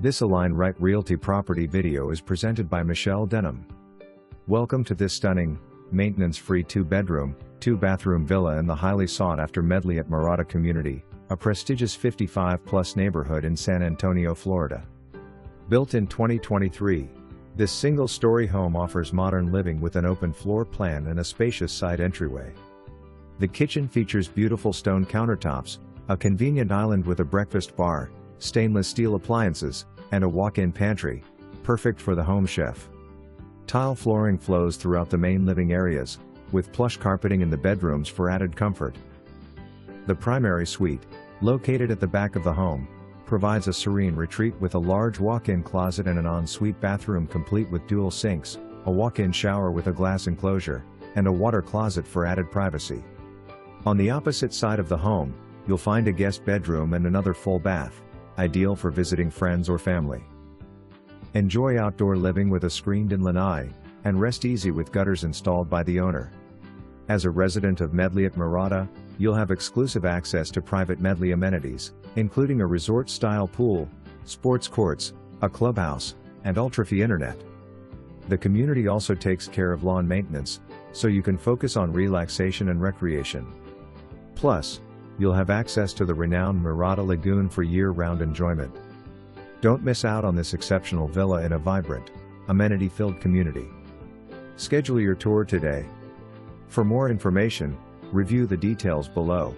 This Align Right Realty property video is presented by Michelle Denham. Welcome to this stunning, maintenance-free 2-bedroom, 2-bathroom villa in the highly sought-after Medley at Mirada community, a prestigious 55-plus neighborhood in San Antonio, Florida. Built in 2023, this single-story home offers modern living with an open floor plan and a spacious side entryway. The kitchen features beautiful stone countertops, a convenient island with a breakfast bar, stainless steel appliances, and a walk-in pantry, perfect for the home chef. Tile flooring flows throughout the main living areas, with plush carpeting in the bedrooms for added comfort. The primary suite, located at the back of the home, provides a serene retreat with a large walk-in closet and an ensuite bathroom complete with dual sinks, a walk-in shower with a glass enclosure, and a water closet for added privacy. On the opposite side of the home, you'll find a guest bedroom and another full bath, ideal for visiting friends or family. Enjoy outdoor living with a screened-in lanai, and rest easy with gutters installed by the owner. As a resident of Medley at Mirada, you'll have exclusive access to private Medley amenities, including a resort-style pool, sports courts, a clubhouse, and ultra-fee internet. The community also takes care of lawn maintenance, so you can focus on relaxation and recreation. Plus, you'll have access to the renowned Mirada Lagoon for year-round enjoyment. Don't miss out on this exceptional villa in a vibrant, amenity-filled community. Schedule your tour today. For more information, review the details below.